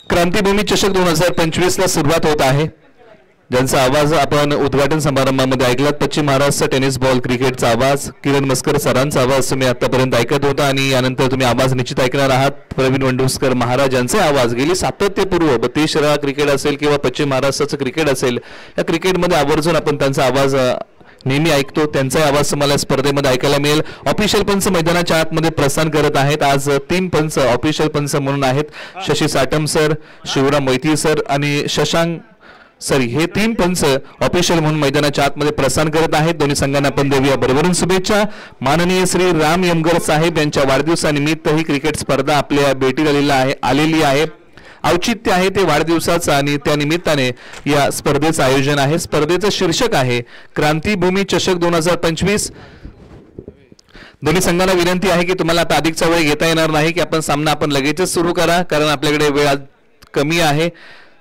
क्रांतीभूमी चषक 2025 ला सुरुवात होत आहे, ज्यांचा आवाज आपण उद्घाटन समारंभामध्ये ऐकलात. पश्चिम महाराष्ट्र टेनिस बॉल क्रिकेटचा आवाज किरण मस्कर सरांचा आवाज तुम्ही आतापर्यंत ऐकत होता आणि यानंतर तुम्ही आवाज निश्चित ऐकणार आहात प्रवीण वंडुस्कर महाराज यांचे आवाज. गेली सातत्यपूर्व 32 क्रिकेट असेल किंवा पश्चिम महाराष्ट्राचं क्रिकेट असेल, या क्रिकेटमध्ये आवर्जून आपण त्यांचा आवाज नेहमी ऐकतो. त्यांचा आवाज तुम्हाला स्पर्धेमध्ये ऐकायला मिळेल. ऑफिशियल पंच मैदानाच्या आतमध्ये प्रस्थान करत आहेत. आज 3 पंच ऑफिशियल पंच म्हणून आहेत. शशी साटम सर, शिवराम मैत्री सर आणि शशांक सर, हे 3 पंच ऑफिशियल म्हणून मैदानाच्या आतमध्ये प्रस्थान करत आहेत. दोन्ही संघांना आपण देऊया भरभरून शुभेच्छा. माननीय श्री राम यमगर साहेब यांच्या वाढदिवसानिमित्त ही क्रिकेट स्पर्धा आपल्या भेटीला आलेली आहे. औचित्य आहे ते वाढदिवसाचं आणि त्या निमित्ताने या स्पर्धेचं आयोजन आहे. स्पर्धेचं शीर्षक आहे क्रांतीभूमी चषक 2025. दोन्ही संघांना विनंती आहे की तुम्हाला आता अधिकचा वेळ घेता येणार नाही की सामना आपण लगेचच सुरू करा, कारण आपल्याकडे वेळ कमी आहे.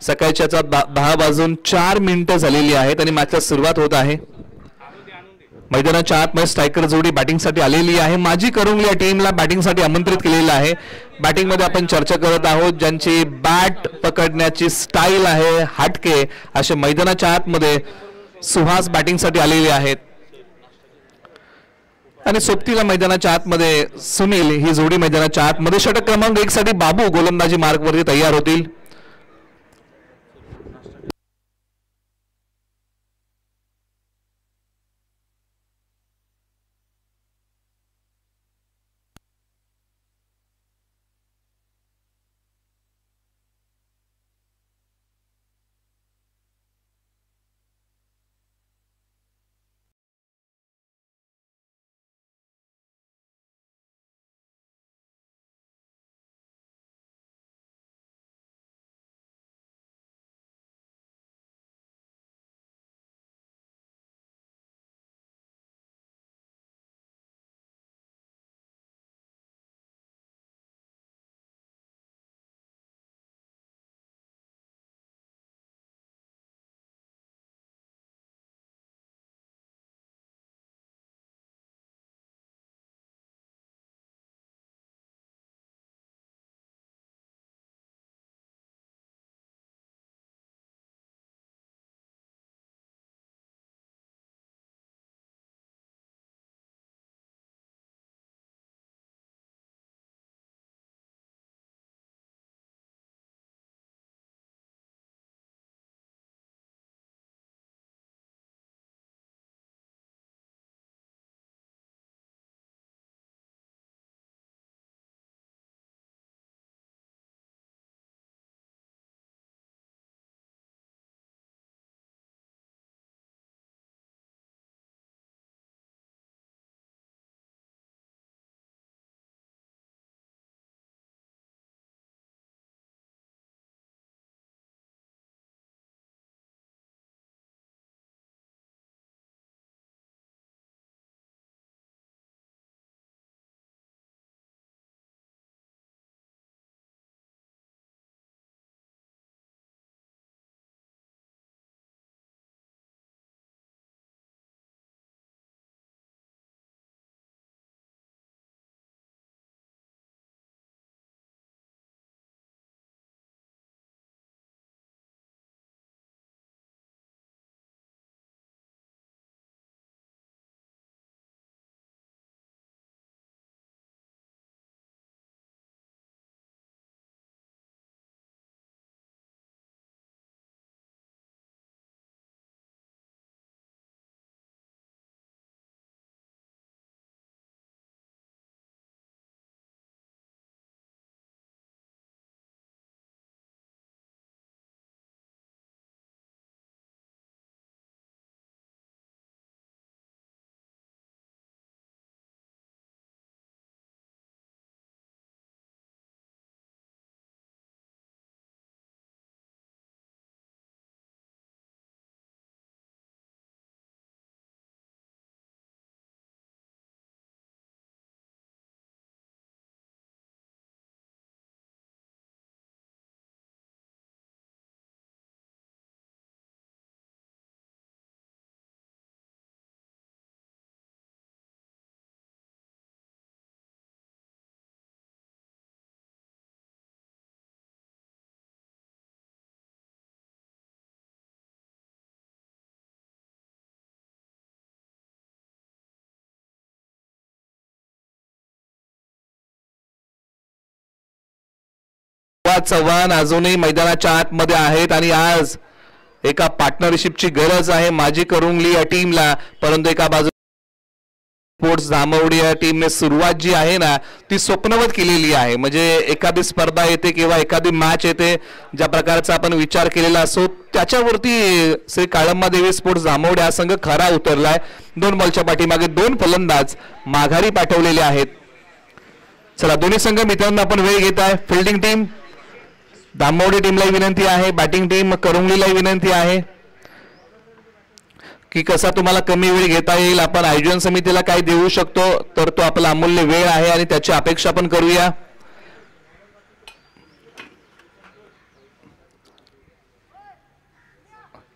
सकाळच्या 10 वाजून 4 मिनिटं झालेली आहेत आणि मॅचला सुरुवात होत आहे. मैदानाच्या आतमध्ये स्ट्रायकर जोडी बॅटिंगसाठी आलेली आहे. माजी करंगली या टीमला बॅटिंगसाठी आमंत्रित केलेलं आहे. बॅटिंगमध्ये आपण चर्चा करत आहोत ज्यांची बॅट पकडण्याची स्टाईल आहे हटके, असे मैदानाच्या आतमध्ये सुहास बॅटिंगसाठी आलेले आहेत आणि सोबतीला मैदानाच्या आतमध्ये सुनील ही जोडी मैदानाच्या आतमध्ये. षटक क्रमांक 1 साठी बाबू गोलंदाजी मार्गवरती तयार होतील. सुहास चव्हाण अजूनही मैदानाच्या आतमध्ये आहेत आणि आज एका पार्टनरशिपची गरज आहे माजी करुंगली या टीमला, परंतु एका बाजू स्पोर्ट्स धामवडी या टीमने सुरुवात जी आहे ना ती स्वप्नवत केलेली आहे. म्हणजे एखादी स्पर्धा येते किंवा एखादी मॅच येते ज्या प्रकारचा आपण विचार केलेला असो त्याच्यावरती श्री काळंबा देवी स्पोर्ट्स धामवडी हा संघ खरा उतरलाय. 2 बॉलच्या पाठीमागे 2 फलंदाज माघारी पाठवलेले आहेत. चला दोन्ही संघ मित्रांनो आपण वेळ घेत आहे. फिल्डिंग टीम धामवडी टीमलाही विनंती आहे, बॅटिंग टीम करुंगलीलाही विनंती आहे की कसा तुम्हाला कमी वेळ घेता येईल, आपण आयोजन समितीला काय देऊ शकतो तर तो आपला अमूल्य वेळ आहे आणि त्याची अपेक्षा आपण करूया.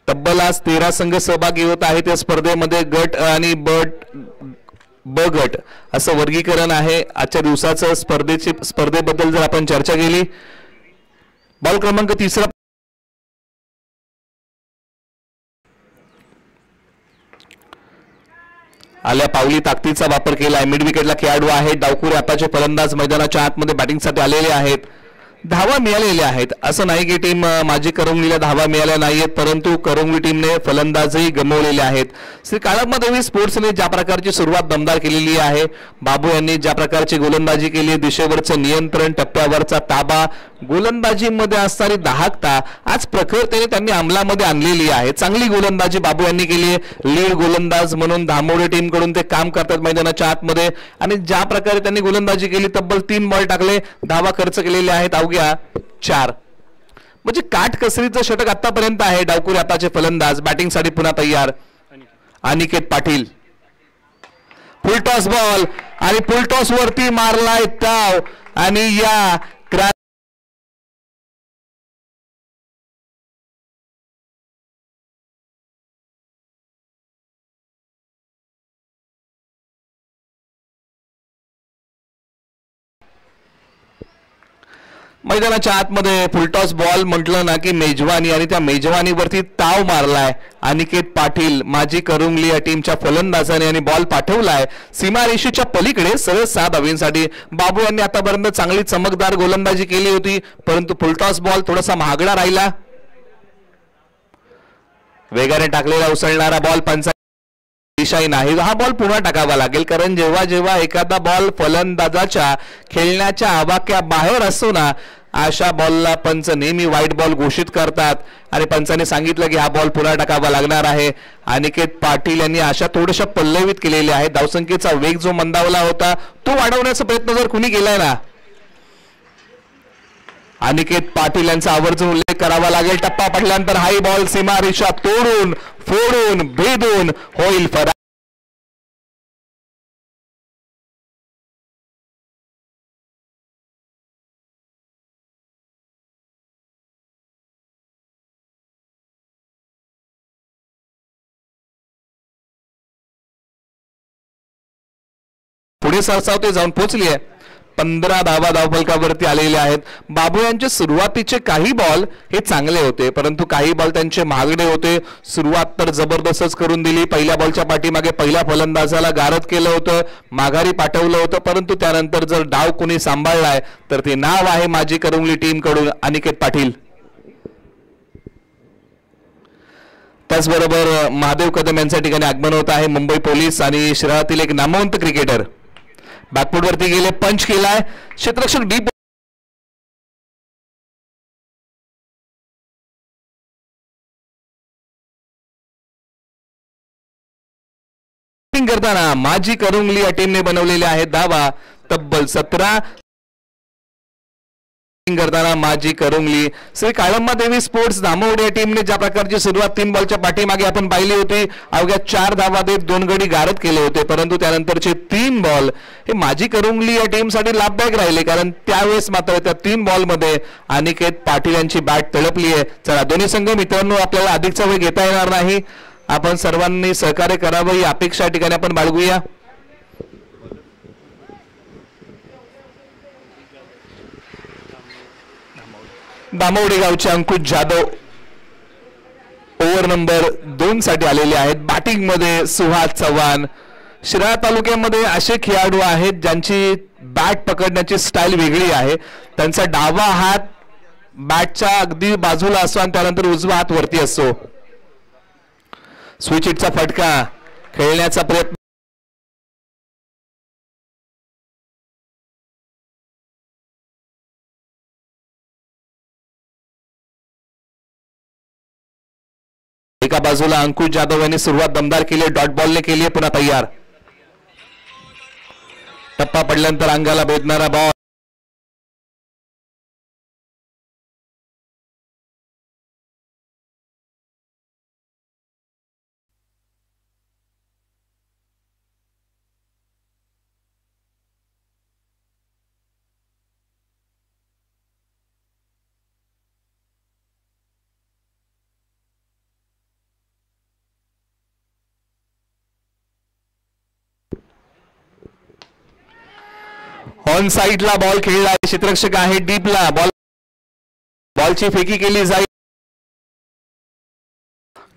तब्बल आज 13 संघ सहभागी होत आहेत या स्पर्धेमध्ये. गट आणि ब गट असं वर्गीकरण आहे. आजच्या दिवसाचं स्पर्धेबद्दल जर आपण चर्चा केली, बॉल क्रमांक 3 आल्या पावली ताकदीचा वापर केलाय. मिड विकेटला खेळाडू आहे. डावखुरे आताचे फलंदाज मैदानाच्या आतमध्ये बॅटिंगसाठी आलेले आहेत. धावा मिळालेल्या आहेत. असं नाही की टीम माजी करंगलीला धावा मिळाल्या नाहीयेत, परंतु करंगली टीमने फलंदाजही गमावलेले आहेत. श्री काळंबा देवी स्पोर्ट्सने ज्या प्रकारची सुरुवात दमदार केलेली आहे, बाबू यांनी ज्या प्रकारची गोलंदाजी केली, दिशेवरचं नियंत्रण, टप्प्यावरचा ताबा, गोलंदाजीमध्ये असणारी दाहकता आज प्रखरतेने त्यांनी अंमलामध्ये आणलेली आहे. चांगली गोलंदाजी बाबू यांनी केली. लीड गोलंदाज म्हणून धामवडी टीमकडून ते काम करतात मैदानाच्या आतमध्ये आणि ज्या प्रकारे त्यांनी गोलंदाजी केली तब्बल 3 बॉल टाकले, धावा खर्च केलेले आहेत अवघ्या 4. म्हणजे काटकसरीचं षटक आतापर्यंत आहे. डावकुरे आताचे फलंदाज बॅटिंगसाठी पुन्हा तयार. अनिकेत पाटील फुलटॉस बॉल आणि फुलटॉस वरती मारलाय ताव आणि या मैदानाच्या आतमध्ये फुलटॉस बॉल म्हटलं ना की मेजवानी आणि त्या मेजवानीवरती ताव मारलाय अनिकेत पाटील माजी करुंगली या टीमच्या फलंदाजाने आणि बॉल पाठवलाय सीमारेषेच्या पलीकडे सरळ 6 धावांसाठी. बाबू यांनी आतापर्यंत चांगली चमकदार गोलंदाजी केली होती, परंतु फुलटॉस बॉल थोडासा महागडा राहिला. वेगाने टाकलेला उसळणारा बॉल पंचा दिशाही नाही. हा बॉल पुन्हा टाकावा लागेल, कारण जेव्हा जेव्हा एखादा बॉल फलंदाजाच्या खेळण्याच्या आवाक्या बाहेर असतो ना अशा बॉलला पंच नेहमी वाईट बॉल घोषित करतात आणि पंचाने सांगितलं की हा बॉल पुन्हा टाकावा लागणार आहे. अनिकेत पाटील यांनी अशा थोड्याशा पल्लवित केलेल्या आहेत. धावसंख्येचा वेग जो मंदावला होता तो वाढवण्याचा प्रयत्न जर कुणी केलाय ना अनिकेत पाटील यांचा आवर्जून उल्लेख करावा लागेल. टप्पा पडल्यानंतर हाई बॉल सीमारेषा तोडून फोडून भेदून होईल फरार. पुढे सरसावते जाऊन पोहोचली आहे. 15 धावा धावफलकावरती आलेले आहेत. बाबू यांचे सुरुवातीचे काही बॉल हे चांगले होते, परंतु काही बॉल त्यांचे महागडे होते. सुरुवात तर जबरदस्तच करून दिली. पहिल्या बॉलच्या पाठीमागे पहिल्या फलंदाजाला गारद केलं होतं, माघारी पाठवलं होतं, परंतु त्यानंतर जर डाव कुणी सांभाळलाय तर ते नाव आहे माजी करुंगली टीम कडून अनिकेत पाटील. त्याचबरोबर महादेव कदम यांच्या ठिकाणी आगमन होत आहे. मुंबई पोलीस आणि शहरातील एक नामवंत क्रिकेटर बॅकफूट वरती गेले, पंच केलाय. क्षेत्ररक्षक डीप करताना माजी करुंगली या टीमने बनवलेले आहेत धावा तब्बल 17. करताना माजी करुंगली श्री काळंबा देवी स्पोर्ट्स धामवडी या टीमने ज्या प्रकारची सुरुवात 3 बॉलच्या पाठीमागे आपण पाहिली होती, अवघ्या 4 धावा देत 2 गडी गारद केले होते, परंतु त्यानंतरचे 3 बॉल हे माजी करुंगली या टीमसाठी लाभदायक राहिले, कारण त्यावेळेस मात्र त्या 3 बॉलमध्ये अनिकेत पाटील यांची बॅट तळपली आहे. चला दोन्ही संघ मित्रांनो, आपल्याला अधिकचा वेळ घेता येणार नाही, आपण सर्वांनी सहकार्य करावं ही अपेक्षा या ठिकाणी आपण बाळगूया. दामवडी गावचे अंकुश जाधव ओव्हर नंबर 2 साठी आलेले आहेत. बॅटिंग मध्ये सुहास चव्हाण. शिराळा तालुक्यामध्ये असे खेळाडू आहेत ज्यांची बॅट पकडण्याची स्टाईल वेगळी आहे. त्यांचा डावा हात बॅटच्या अगदी बाजूला असतो आणि त्यानंतर उजवा हात वरती असतो. स्विच हिटचा फटका खेळण्याचा प्रयत्न. एका बाजूला अंकुश जाधव यांनी सुरुवात दमदार केली, डॉट बॉलने केली, पुन्हा तयार. टप्पा पडल्यानंतर अंगाला भेदणारा बॉल. ऑन साइडला बॉल खेळला, क्षेत्ररक्षक आहे डीपला. बॉलची फेकी केली जाईल.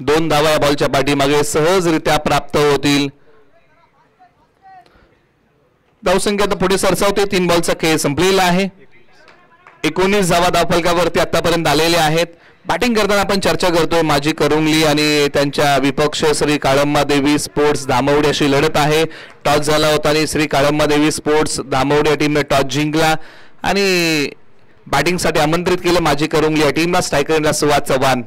2 धावा या बॉलच्या पाठीमागे सहजरित्या प्राप्त होतील. धावसंख्या तर पुढे सरसावते. 3 बॉलचा खेळ संपलेला आहे. 19 धावा धावफलकावरती आतापर्यंत आलेले आहेत. बॅटिंग करताना आपण चर्चा करतोय माजी करुंगली आणि त्यांच्या विपक्ष श्री काळम्मादेवी स्पोर्ट्स धामवडी अशी लढत आहे. टॉस झाला होता आणि श्री काळम्मादेवी स्पोर्ट्स धामवडी या टीमने टॉस जिंकला आणि बॅटिंगसाठी आमंत्रित केलं माजी करुंगली या टीमला. स्ट्रायकरला सुवाद चव्हाण.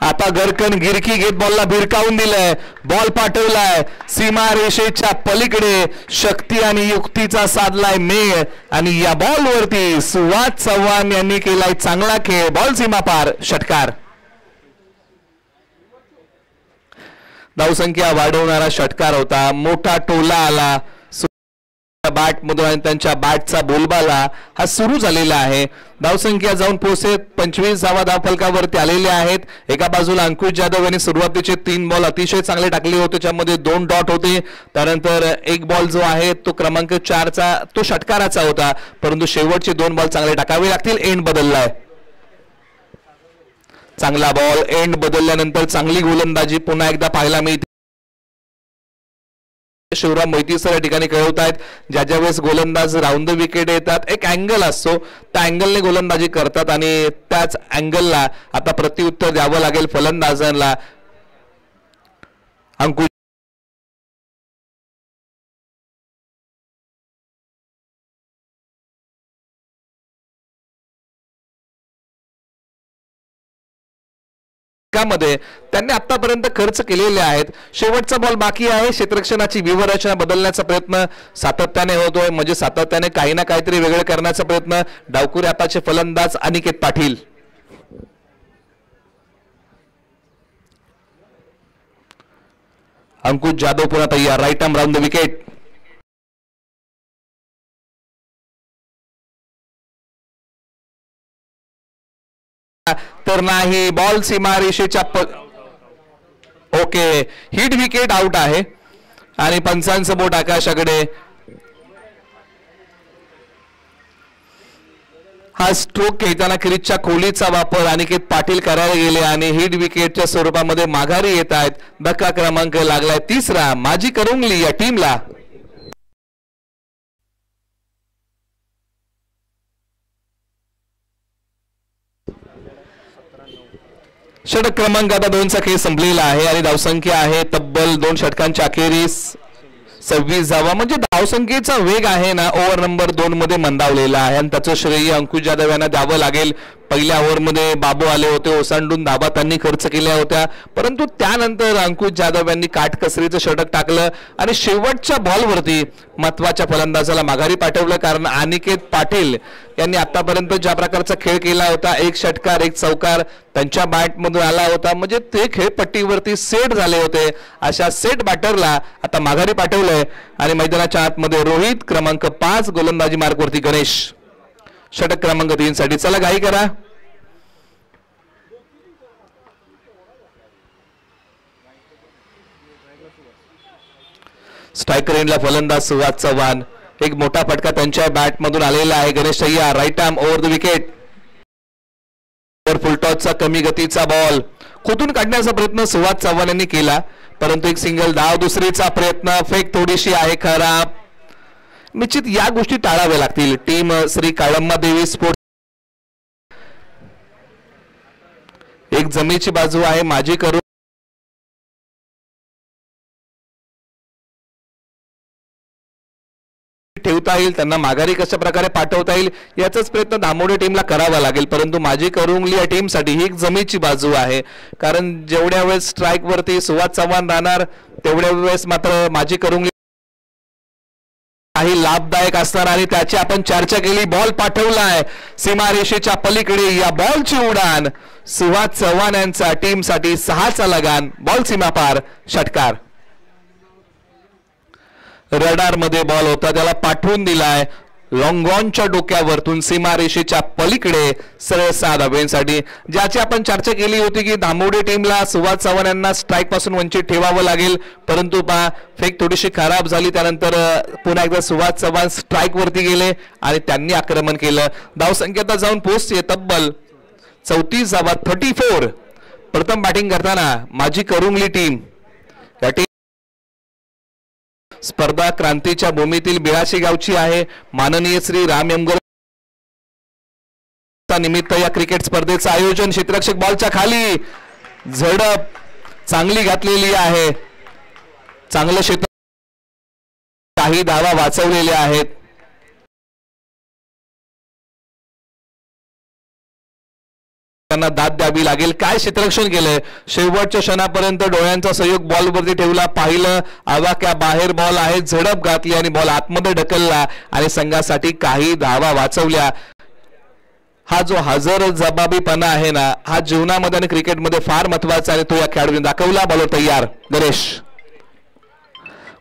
आता गरकन गिरकी घेत बॉलला भिरकावून दिलंय. बॉल पाठवलाय सीमा रेषेच्या पलीकडे. शक्ती आणि युक्तीचा साधलाय मेळ आणि या बॉल वरती सुवाद चव्हाण यांनी केलाय चांगला खेळ. बॉल सीमा पार, षटकार. धावसंख्या वाढवणारा षटकार होता. मोठा टोला आला बॅट मधून आणि त्यांच्या बॅटचा बोलबाला हा सुरू झालेला आहे. धावसंख्या जाऊन पोहोचत 25 धावा धावफलकावरती आलेल्या आहेत. एका बाजूला अंकुश जाधव यांनी सुरुवातीचे 3 बॉल अतिशय चांगले टाकले होते, त्यामध्ये 2 डॉट होते. त्यानंतर एक बॉल जो आहे तो क्रमांक 4चा तो षटकाराचा होता, परंतु शेवटचे 2 बॉल चांगले टाकावे लागतील. एंड बदललाय. चांगला बॉल. एंड बदलल्यानंतर चांगली गोलंदाजी पुन्हा एकदा पाहायला मिळते. शिवराम मोहिते सर या ठिकाणी कळवत आहेत ज्या ज्या वेळेस गोलंदाज राऊंड द विकेट येतात एक अँगल असतो, त्या अँगलने गोलंदाजी करतात आणि त्याच अँगलला आता प्रत्युत्तर द्यावं लागेल फलंदाजांना. अंकुश मध्ये त्यांनी आतापर्यंत खर्च केलेले आहेत. शेवटचा बॉल बाकी आहे. क्षेत्ररक्षणाची व्यूहरचना बदलण्याचा प्रयत्न सातत्याने होतोय, म्हणजे सातत्याने काही ना काहीतरी वेगळं करण्याचा प्रयत्न. डावकुरे आताचे फलंदाज अनिकेत पाटील. अंकुश जाधव पुन्हा तयार. Right arm round the wicket. तर नाही. बॉल सीमारेषेच्या ओके. हिट विकेट आउट आहे आणि पंचांचं बोट आकाशाकडे. हा स्ट्रोक खेळताना क्रीजच्या खोलीचा वापर अनिकेत पाटील करायला गेले आणि हिट विकेटच्या स्वरूपामध्ये माघारी येत आहेत. धक्का क्रमांक लागलाय 3रा माजी करुंगली या टीमला. षटक क्रमांक आता 2चा खेळ संपलेला आहे आणि धावसंख्या आहे तब्बल 2 षटकांच्या अखेरीस 26 धावा. म्हणजे धावसंख्येचा वेग आहे ना ओव्हर नंबर 2 मध्ये मंदावलेला आहे आणि त्याचं श्रेय अंकुश जाधव यांना द्यावं लागेल. पहिल्या ओव्हरमध्ये बाबू आले होते, ओसांडून धावा त्यांनी खर्च केल्या होत्या, परंतु त्यानंतर अंकुश जाधव यांनी काटकसरीचं षटक टाकलं आणि शेवटच्या बॉलवरती महत्वाच्या फलंदाजाला माघारी पाठवलं. कारण अनिकेत पाटील यांनी आतापर्यंत ज्या प्रकारचा खेळ केला होता, 1 षटकार 1 चौकार त्यांच्या बॅटमधून आला होता, म्हणजे ते खेळपट्टीवरती सेट झाले होते. अशा सेट बॅटरला आता माघारी पाठवलंय आणि मैदानाच्या आतमध्ये रोहित क्रमांक 5 गोलंदाजी मार्कवरती गणेश. षटक क्रमांक 3 साठी. चला घाई करा. स्ट्रायकर एंडला फलंदाज सुवाद चव्हाण. एक मोठा फटका त्यांच्या बॅट मधून आलेला आहे. Ganesh Iyer right arm over the wicket. फुलटॉसचा कमी गतीचा बॉल खोदून काढण्याचा प्रयत्न सुवाद चव्हाण यांनी केला, परंतु एक सिंगल धाव. दुसरीचा प्रयत्न फेक थोडीशी आहे खराब. निश्चित या गोष्टी टाळाव्या लागतील. टीम श्री काळम्मा देवी स्पोर्ट्स एक जमेची बाजू आहे. माझी करू ठेवता येईल, त्यांना माघारी कशा प्रकारे पाठवता येईल याचाच प्रयत्न दामोडे टीमला करावा लागेल. परंतु माझी करुंगली या टीमसाठी ही एक जमेची बाजू आहे. कारण जेवढ्या वेळेस स्ट्राईक वरती सुवाद चव्हाण राहणार तेवढ्या वेळेस मात्र माझी करुंगली काही लाभदायक असणार आणि त्याची आपण चर्चा केली. बॉल पाठवलाय सीमारेषेच्या पलीकडे. या बॉलची उडान सुवाद चव्हाण यांचा टीमसाठी 6चा लगान. बॉल सीमापार, षटकार. रडार मध्ये बॉल होता, त्याला पाठवून दिलाय लॉंगॉनच्या डोक्यावरतून सीमारेषेच्या पलीकडे सरळ 6 धाब्यांसाठी. ज्याची आपण चर्चा केली होती की दामोडे टीमला सुवाद चव्हाण यांना स्ट्राईक पासून वंचित ठेवावं लागेल. परंतु फेक थोडीशी खराब झाली. त्यानंतर पुन्हा एकदा सुवाद चव्हाण स्ट्राईक वरती गेले आणि त्यांनी आक्रमण केलं. धावसंख्या जाऊन पोहोचते तब्बल 34 धावा, 34. प्रथम बॅटिंग करताना माझी करुंगली टीम या टीम स्पर्धा क्रांतीच्या भूमीतील बिळाशी गावची आहे. माननीय श्री राम यमगर निमित्त या क्रिकेट स्पर्धेचं आयोजन. क्षेत्ररक्षक बॉलच्या खाली झडप चांगली घातलेली आहे. चांगलं क्षेत्र, काही धावा वाचवलेल्या आहेत. त्यांना दाद द्यावी लागेल. काय क्षेत्ररक्षण केलंय, शेवटच्या क्षणापर्यंत डोळ्यांचा सहयोग बॉलवरती ठेवला, पाहिलं आवाक्या बाहेर बॉल आहे, झडप घातली आणि बॉल आतमध्ये ढकलला आणि संघासाठी काही धावा वाचवल्या. हा जो हजर जबाबीपणा आहे ना, हा जीवनामध्ये आणि क्रिकेटमध्ये फार महत्वाचा आहे. तो या खेळाडूने दाखवला. बॉलर तयार. गणेश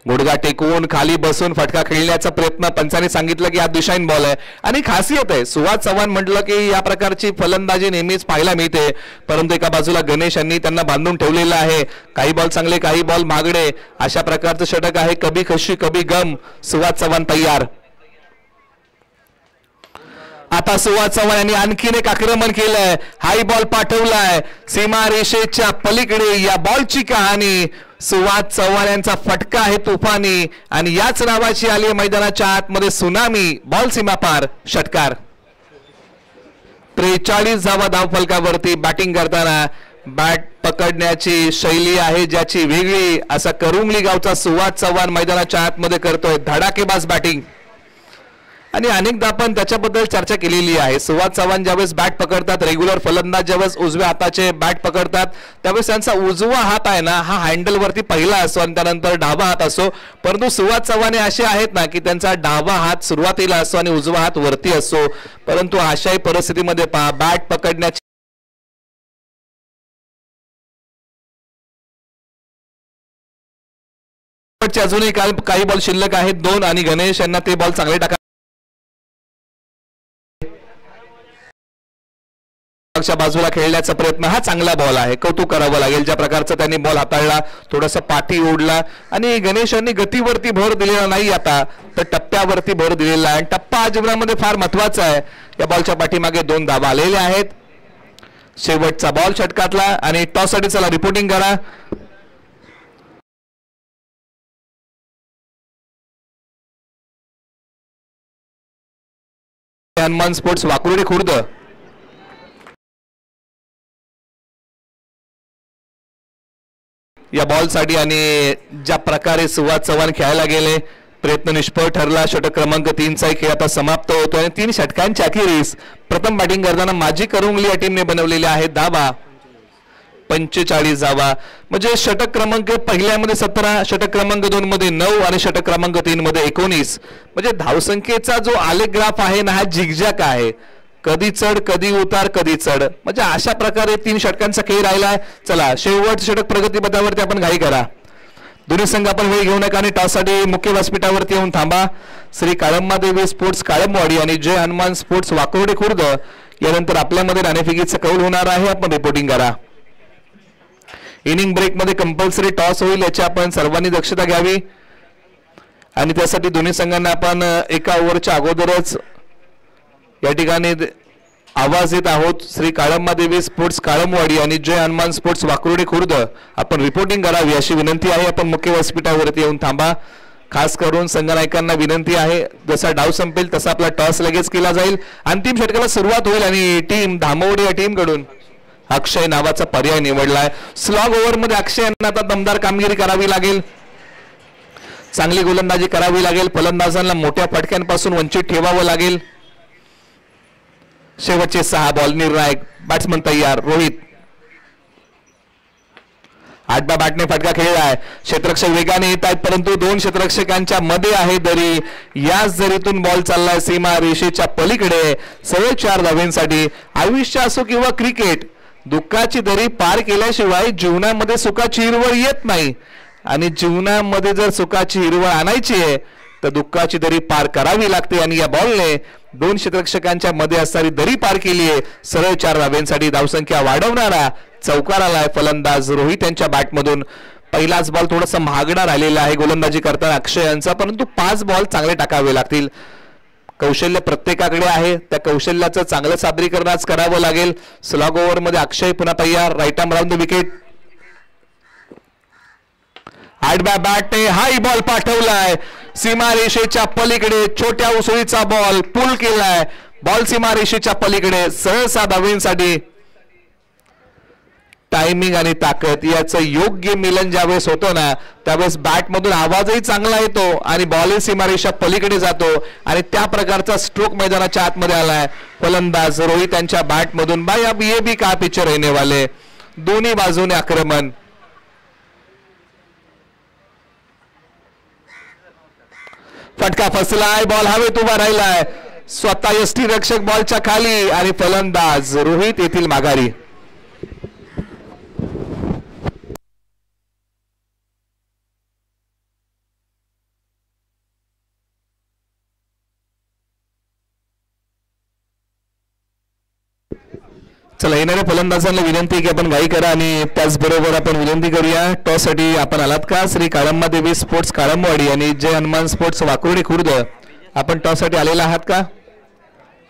गुडघा टेकून खाली बसून फटका खेळण्याचा प्रयत्न. पंचाने सांगितलं की हा दिशाहीन बॉल आहे आणि खासियत आहे. सुवाद चव्हाण म्हटलं की या प्रकारची फलंदाजी नेहमीच पाहायला मिळते. परंतु एका बाजूला गणेश यांनी त्यांना बांधून ठेवलेलं आहे. काही बॉल चांगले, काही बॉल मागडे, अशा प्रकारचं षटक आहे. कभी खुशी कभी गम. सुवाद चव्हाण तयार. आता सुवाद चव्हाण यांनी आणखीन एक आक्रमण केलंय. हाय बॉल पाठवलाय सीमारेषेच्या पलीकडे. या बॉलची कहाणी सुवाद चव्हाण यांचा फटका आहे तुफानी आणि याच नावाची आली मैदानाच्या आतमध्ये सुनामी. बॉल सीमापार, षटकार. 43 धावा धावफलकावरती. बॅटिंग करताना बॅट पकडण्याची शैली आहे ज्याची वेगळी असा करुंगली गावचा सुवाद चव्हाण मैदानाच्या आतमध्ये करतोय धडाकेबाज बॅटिंग. आणि अनेकदा आपण त्याच्याबद्दल चर्चा केलेली आहे. सुवाद चव्हाण ज्यावेळेस बॅट पकडतात, रेग्युलर फलंदाज ज्यावेळेस उजव्या हाताचे बॅट पकडतात त्यावेळेस त्यांचा उजवा हात आहे ना, हा हँडल वरती पहिला असतो आणि त्यानंतर डावा हात असतो. परंतु सुवाद चव्हाण असे आहेत ना की त्यांचा डावा हात सुरुवातीला असतो आणि उजवा हात वरती असतो. परंतु अशाही परिस्थितीमध्ये पहा, बॅट पकडण्याची अजूनही काही बॉल शिल्लक आहेत, 2, आणि गणेश यांना ते बॉल चांगले टाका. बाजूला खेळण्याचा प्रयत्न. हा चांगला बॉल आहे, कौतुक करावं लागेल ज्या प्रकारचा त्यांनी बॉल हाताळला. थोडासा पाठी ओढला आणि गणेश यांनी गतीवरती भर दिलेला नाही, आता तर टप्प्यावरती भर दिलेला आहे. टप्पा जीवनामध्ये फार महत्वाचा आहे. या बॉलच्या पाठीमागे 2 धावा आलेल्या आहेत. शेवटचा बॉल षटकातला आणि टॉस साठी चला रिपोर्टिंग करा. हनुमान स्पोर्ट्स वाकुर्डी खुर्द. या बॉल साठी आणि ज्या प्रकारे सुवाद चव्हाण खेळायला गेले, प्रयत्न निष्फळ ठरला. षटक क्रमांक 3चा खेळ आता समाप्त होतो आणि 3 षटकांच्या अखेरीस प्रथम बॅटिंग करताना माझी करुंगली या टीमने बनवलेल्या आहेत धावा 45 धावा. म्हणजे षटक क्रमांक पहिल्यामध्ये 17, षटक क्रमांक 2 मध्ये 9 आणि षटक क्रमांक 3 मध्ये 19. म्हणजे धावसंख्येचा जो आलेख ग्राफ आहे ना, हा झिगझॅग आहे. कधी चढ कधी उतार कधी चढ. म्हणजे अशा प्रकारे 3 षटकांचा खेळ राहिलाय. चला शेवटचं षटक प्रगतीपथावरती आपण घाई करा. दोन्ही संघ आपण वेळ घेऊ नका आणि टॉससाठी मुख्य व्यासपीठावरती येऊन थांबा. श्री काळम्मा देवी स्पोर्ट्स काळमवाडी आणि जय हनुमान स्पोर्ट्स वाकुर्डी खुर्द यानंतर आपल्यामध्ये नाणेफेकीचा कौल होणार आहे. आपण रिपोर्टिंग करा. इनिंग ब्रेक मध्ये कंपल्सरी टॉस होईल, याची आपण सर्वांनी दक्षता घ्यावी आणि त्यासाठी दोन्ही संघांना आपण एका ओव्हरच्या अगोदरच या ठिकाणी आवाज देत आहोत. श्री काळम्मा देवी स्पोर्ट्स काळमवाडी आणि जय हनुमान स्पोर्ट्स वाकुर्डी खुर्द आपण रिपोर्टिंग करावी अशी विनंती आहे. आपण मुख्य व्यासपीठावरती येऊन थांबा. खास करून संघनायकांना विनंती आहे, जसा डाव संपेल तसा आपला टॉस लगेच केला जाईल. अंतिम षटकाला सुरुवात होईल आणि टीम धामवडी या टीम कडून अक्षय नावाचा पर्याय निवडलाय. स्लॉग ओव्हर मध्ये अक्षय यांना आता दमदार कामगिरी करावी लागेल, चांगली गोलंदाजी करावी लागेल, फलंदाजांना मोठ्या फटक्यांपासून वंचित ठेवावं लागेल. शेवटचे 6 बॉल निर्णायक. बॅट्समन तयार. रोहित 8 बॅटने फटका खेळलाय. क्षेत्ररक्षक वेगाने येत आहेत, परंतु 2 क्षेत्ररक्षकांच्या मध्ये आहे दरी. याच दरीतून बॉल चाललाय सीमा रेषेच्या पलीकडे. सरळ 4 धावांसाठी. आयुष्य असो किंवा क्रिकेट, दुःखाची दरी पार केल्याशिवाय जीवनामध्ये सुखाची हिरवळ येत नाही. आणि जीवनामध्ये जर सुखाची हिरवळ आणायची आहे तर दुःखाची दरी पार करावी लागते. आणि या बॉलने 2 क्षेत्ररक्षकांच्या मध्ये असणारी दरी पार केली आहे. सरळ 4 धावांसाठी धावसंख्या वाढवणारा चौकार आलाय फलंदाज रोहित यांच्या बॅटमधून. पहिलाच बॉल थोडासा महागडा राहिलेला आहे गोलंदाजी करताना अक्षय यांचा, परंतु 5 बॉल चांगले टाकावे लागतील. कौशल्य प्रत्येकाकडे आहे, त्या कौशल्याचं चांगलं सादरीकरण आज करावं लागेल. स्लॉग ओव्हर मध्ये अक्षय पुन्हा तयार. Right arm round the wicket. 8 बॅटने हाय बॉल पाठवलाय सीमा रेषेच्या पलीकडे. छोट्या उसळीचा बॉल पुल केलाय. बॉल सीमा रेषेच्या पलीकडे. सहसा धावांसाठी. टायमिंग आणि ताकद याचं योग्य मिलन ज्यावेळेस होतं ना त्यावेळेस बॅटमधून आवाजही चांगला येतो आणि बॉल सीमारेषा पलीकडे जातो आणि त्या प्रकारचा स्ट्रोक मैदानाच्या आतमध्ये आलाय. फलंदाज रोहित यांच्या बॅटमधून. भाई अब ये भी का पिक्चर रहने वाले. दोन्ही बाजूने आक्रमण. फटका फसलाय. बॉल हवेत उभा राहिलाय. स्वतः यष्टीरक्षक बॉलच्या खाली आणि फलंदाज रोहित येथील माघारी. चला येणाऱ्या फलंदाजांना विनंती की आपण घाई करा आणि त्याचबरोबर आपण विनंती करूया टॉस साठी आपण आलात का. श्री काळंबा देवी स्पोर्ट्स काळंबवाडी आणि जय हनुमान स्पोर्ट्स वाकुर्डी खुर्द आपण टॉस साठी आलेला आहात का.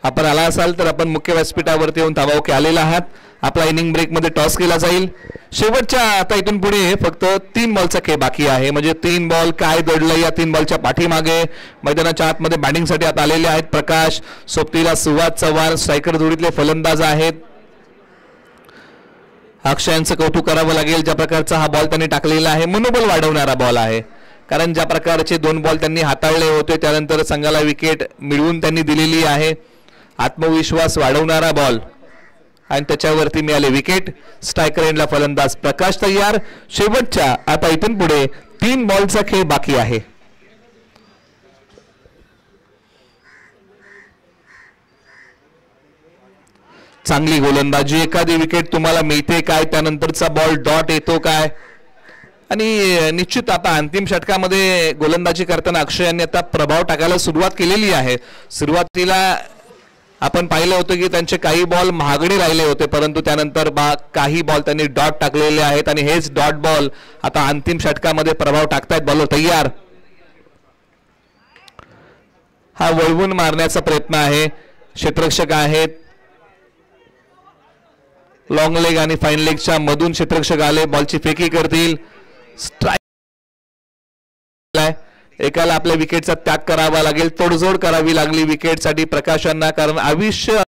आपण आला असाल तर आपण मुख्य व्यासपीठावरती येऊन ताबावके आलेला आहात. आपला इनिंग ब्रेक मध्ये टॉस केला जाईल. शेवटच्या आता इथून पुढे फक्त 3 बॉलचा खेळ बाकी आहे. म्हणजे 3 बॉल काय दडलं या 3 बॉलच्या पाठीमागे. मैदानाच्या आतमध्ये बॅटिंगसाठी आता आलेले आहेत प्रकाश सोबतीला सुवाद चव्हाण. स्ट्रायकर जोडीतले फलंदाज आहेत. अक्षयांचं कौतुक करावं लागेल. ज्या प्रकारचा हा बॉल त्यांनी टाकलेला आहे मनोबल वाढवणारा बॉल आहे. कारण ज्या प्रकारचे 2 बॉल त्यांनी हाताळले होते त्यानंतर संघाला विकेट मिळवून त्यांनी दिलेली आहे. आत्मविश्वास वाढवणारा बॉल आणि त्याच्यावरती मिळाले विकेट. स्ट्रायकर एंडला फलंदाज प्रकाश तयार. शेवटच्या आता इथून पुढे 3 बॉलचा खेळ बाकी आहे. चांगली गोलंदाजी. एखादी विकेट तुम्हाला मिळते काय, त्यानंतरचा बॉल डॉट येतो काय. आणि निश्चित आता अंतिम षटकामध्ये गोलंदाजी करताना अक्षय यांनी आता प्रभाव टाकायला सुरुवात केलेली आहे. सुरुवातीला आपण पाहिलं होतं की त्यांचे काही बॉल महागडे राहिले होते, परंतु त्यानंतर काही बॉल त्यांनी डॉट टाकलेले आहेत आणि हेच डॉट बॉल आता अंतिम षटकामध्ये प्रभाव टाकतायत. बॉलर तयार. हा वळवून मारण्याचा प्रयत्न आहे. क्षेत्ररक्षक आहेत. लॉंग लेग आणि फाईन लेगच्या मधून क्षेत्ररक्षक आले. बॉलची फेकी करतील. स्ट्राईक. एकाला आपल्या विकेटचा त्याग करावा लागेल. तोडजोड करावी लागली विकेटसाठी प्रकाशांना, कारण आयुष्य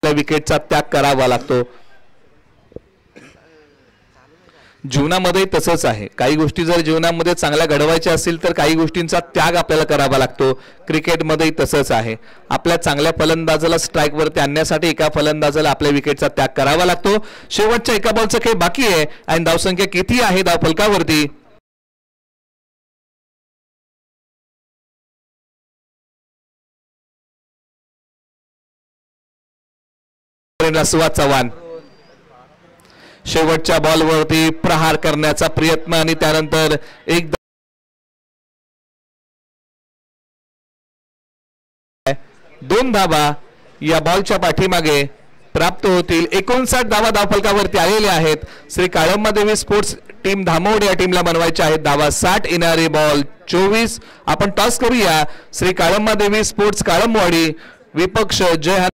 विकेटचा त्याग करावा लागतो. जीवनामध्ये तसंच आहे. काही गोष्टी जर जीवनामध्ये चांगल्या घडवायच्या असतील तर काही गोष्टींचा त्याग आपल्याला करावा लागतो. क्रिकेटमध्येही तसंच आहे. आपल्या चांगल्या फलंदाजाला स्ट्राईकवरती आणण्यासाठी एका फलंदाजाला आपल्या विकेटचा त्याग करावा लागतो. शेवटच्या एका बॉलचा खेळ बाकी आहे आणि धावसंख्या किती आहे धावफलकावरती. सुवाद चव्हाण. शेवटच्या बॉलवरती प्रहार करण्याचा प्रयत्न आणि त्यानंतर एक 2 धावा या बॉलच्या पाठीमागे प्राप्त होतील. 59 धावा धावफलकावरती आलेले आहेत. श्री काळंबा देवी स्पोर्ट्स टीम धामवड या टीमला बनवायच्या आहेत धावा 60. येणारे बॉल 24. आपण टॉस करूया. श्री काळंबा देवी स्पोर्ट्स काळंबवाडी विपक्ष जय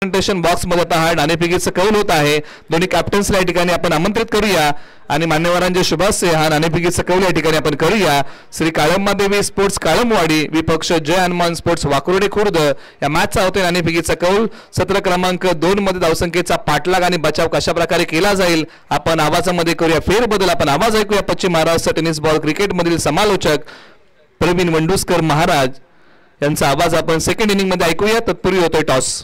बॉक्स मध्ये आता हा नाणेफेकीचा कौल होत आहे. दोन्ही कॅप्टन्सला या ठिकाणी आपण आमंत्रित करूया आणि मान्यवरांचे शुभाशय हा नाणेफेकीचा कौल या ठिकाणी आपण करूया. श्री काळंबादेवी स्पोर्ट्स काळमवाडी विपक्ष जय हनुमान स्पोर्ट्स वाकुर्डे खुर्द या मॅचचा होते नाणेफेकीचा कौल. सत्र क्रमांक 2 मध्ये धावसंख्येचा पाठलाग आणि बचाव कशा प्रकारे केला जाईल आपण आवाजामध्ये करूया फेरबदल. आपण आवाज ऐकूया पश्चिम महाराष्ट्र टेनिस बॉल क्रिकेट मधील समालोचक प्रवीण वंडुस्कर महाराज यांचा आवाज आपण सेकंड इनिंग मध्ये ऐकूया. तत्पूर्वी होतोय टॉस.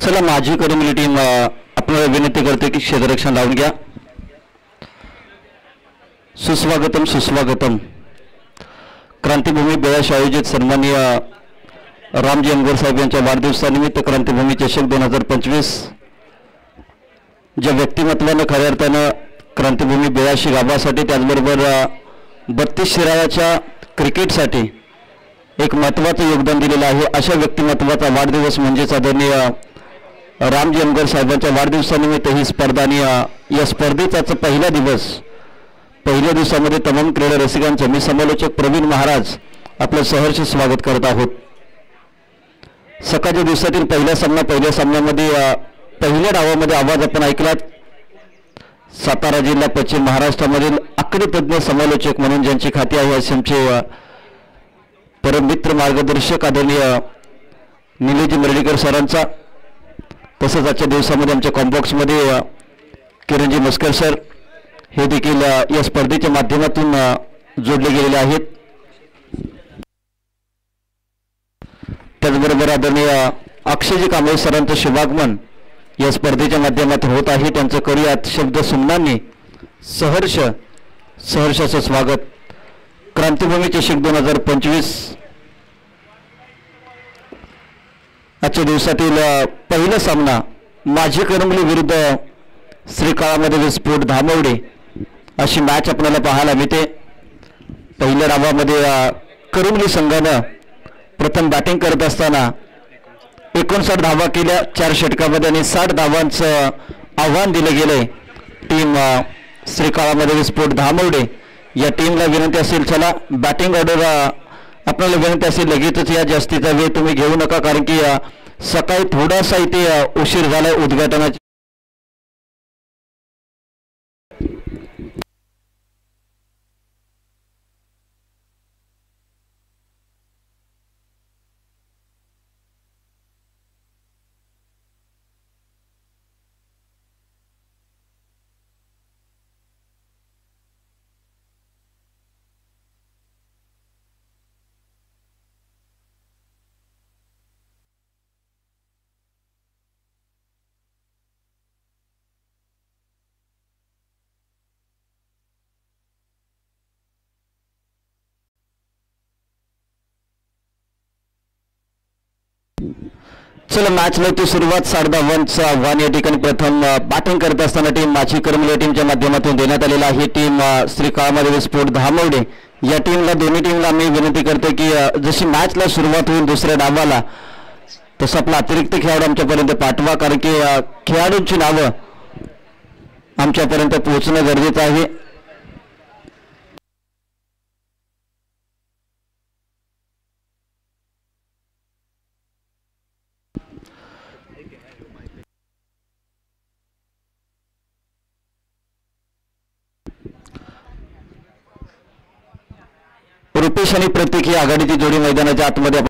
चला माझी करीमली टीम आपल्याला विनंती करते की क्षेत्ररक्षण लावून घ्या. सुस्वागतम सुस्वागतम. क्रांतिभूमी बेळाश आयोजित सन्माननीय रामजी अंगोर साहेब यांच्या वाढदिवसानिमित्त क्रांतिभूमी चषक 2025 ज्या व्यक्तिमत्वानं खऱ्या अर्थानं क्रांतिभूमी बेळाशी गावासाठी त्याचबरोबर 32 शिराळ्याच्या क्रिकेटसाठी एक महत्त्वाचं योगदान दिलेलं आहे अशा व्यक्तिमत्वाचा वाढदिवस म्हणजेच आदरणीय रामजी अंगोर साहेबांच्या वाढदिवसानिमित्त ही स्पर्धा आणि या स्पर्धेचा पहिला दिवस. पहिल्या दिवसामध्ये तमाम क्रीडा रसिकांचं मी समालोचक प्रवीण महाराज आपलं सहर्ष स्वागत करत आहोत. सकाळच्या दिवसातील पहिल्या सामन्यामध्ये पहिल्या डावामध्ये आवाज आपण ऐकलात. सातारा जिल्हा पश्चिम महाराष्ट्रामधील आकडे तज्ज्ञ समालोचक म्हणून ज्यांची ख्याती आहे असे आमचे परममित्र मार्गदर्शक आदरणीय निलेजी मर्डीकर सरांचा. तसंच आजच्या दिवसामध्ये आमच्या कॉम्बॉक्समध्ये किरणजी मस्कर सर हे देखील या स्पर्धेच्या माध्यमातून जोडले गेलेले आहेत. त्याचबरोबर आदरणीय अक्षयजी कांबळे सरांचं शुभागमन या स्पर्धेच्या माध्यमातून होत आहे. त्यांचं करूयात शब्द सुमनांनी सहर्षाचं स्वागत. क्रांतिभूमी चषक 2025 आजच्या दिवसातील पहिला सामना माझी करमली विरुद्ध श्री काळामध्ये स्फोट धामवडे अशी मॅच आपल्याला पाहायला मिळते. पहिल्या डावामध्ये करमली संघानं प्रथम बॅटिंग करत असताना 59 धावा केल्या 4 षटकामध्ये आणि 60 धावांचं आव्हान दिलं गेलंय टीम श्री काळामध्ये स्फोट धामवडे या टीमला विनंती असेल चला बॅटिंग ऑर्डर आपल्याला विनंती असेल लगेचच या जास्तीचा वेळ तुम्ही घेऊ नका कारण की सकाळी थोडासा इथे उशीर झालाय उद्घाटनाची. चला मॅचला ती सुरुवात 60 धावांचं आव्हान या ठिकाणी प्रथम बॅटिंग करत असताना टीम माझी करमली टीमच्या माध्यमातून देण्यात आलेला आहे. टीम श्री काळामध्ये स्फोट धामवडे या टीमला दोन्ही टीमला मी विनंती करतो की जशी मॅचला सुरुवात होईल दुसऱ्या डावाला तसं आपला अतिरिक्त खेळाडू आमच्यापर्यंत पाठवा कारण की खेळाडूंची नावं आमच्यापर्यंत पोहोचणं गरजेचं आहे. रुपेश आणि प्रतीक ही आघाडीची जोडी मैदानाच्या आतमध्ये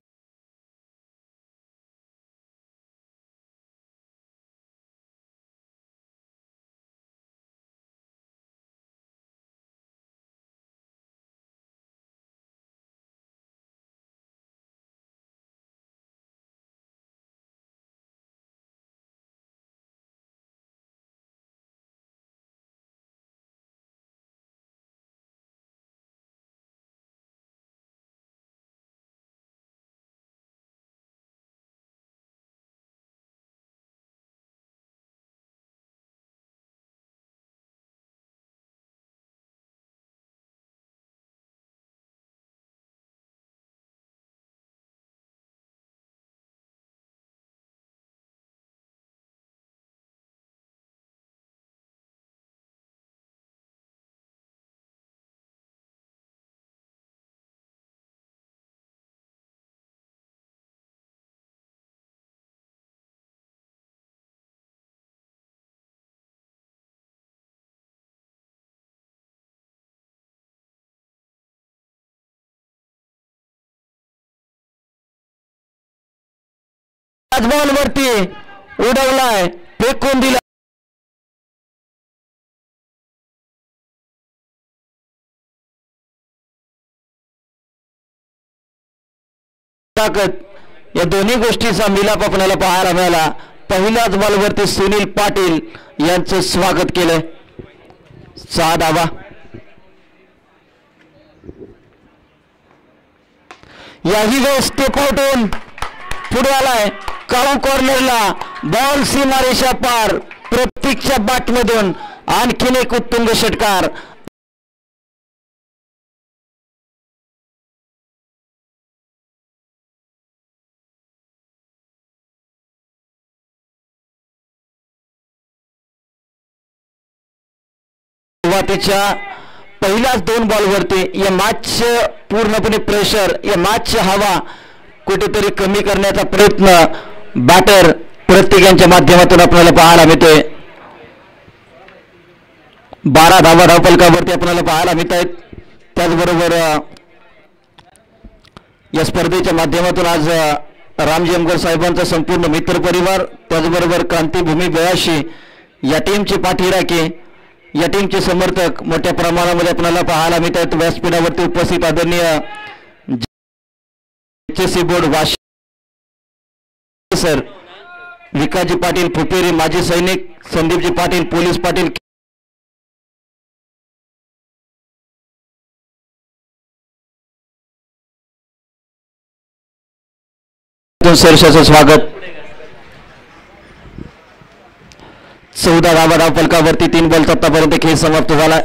बॉल वरती उडवलाय, फेकून दिला. या दोन्ही गोष्टीचा मिलाप आपल्याला पाहायला मिळाला. पहिल्याच बॉलवरती सुनील पाटील यांचं स्वागत केलंय. 6 धावा. याही वेळेस स्टेप आउट होऊन पुढे आलाय. काळू कॉर्नरला बॉल सीमारेषा पार. प्रत्येकच्या बॅटमधून आणखीन एक उत्तुंग षटकार. सुरुवातीच्या पहिल्याच 2 बॉलवरती या मॅचचं पूर्णपणे प्रेशर, या मॅचची हवा कुठेतरी कमी करण्याचा प्रयत्न बॅटर प्रत्येकाच्या माध्यमातून आपल्याला पाहायला मिळतोय. 12 धावा धावफलकावरती आपल्याला पाहायला मिळत आहेत. त्याचबरोबर या स्पर्धेच्या माध्यमातून आज रामजी अमगर साहेबांचा संपूर्ण मित्रपरिवार, त्याचबरोबर क्रांतीभूमी 82 या टीमची पाठीराखी, या टीमचे समर्थक मोठ्या प्रमाणामध्ये आपल्याला पाहायला मिळत आहेत. व्यासपीठावरती उपस्थित आदरणीय HSC board Washim sir, Vikasji Patil Phuperi माजी सैनिक, संदीपजी पाटील पोलीस पाटील, सरशाचं स्वागत. 14 धावा धावफलकावरती 3 बॉल आतापर्यंत खेळ समाप्त झाला.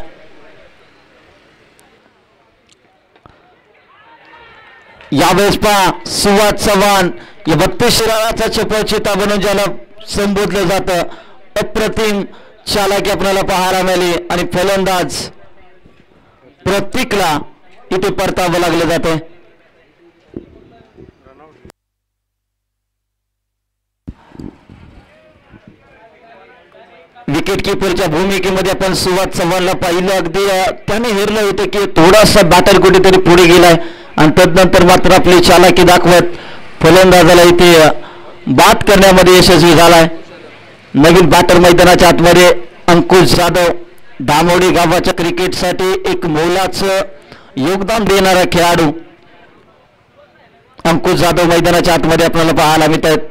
यावेळेस पहा सुवाद चव्हाण या 32 शिराळाचा चपळचिता बनवून ज्याला संबोधलं जातं, अप्रतिम चालाकी आपल्याला पाहायला मिळाली आणि फलंदाज प्रत्येकला इथे परतावं लागलं जातं. विकेट किपरच्या भूमिकेमध्ये आपण सुवाद चव्हाणला पाहिलं. अगदी त्याने हेरलं होतं की थोडासा बॅटर कुठेतरी पुढे गेलाय आणि तदनंतर मात्र आपली चालाकी दाखवत फलंदाजाला इथे बाद करण्यामध्ये यशस्वी झालाय. नवीन बॅटर मैदानाच्या आतमध्ये अंकुश जाधव, धामोडी गावाच्या क्रिकेटसाठी एक मोलाचं योगदान देणारा खेळाडू अंकुश जाधव मैदानाच्या आतमध्ये आपल्याला पाहायला मिळत आहेत.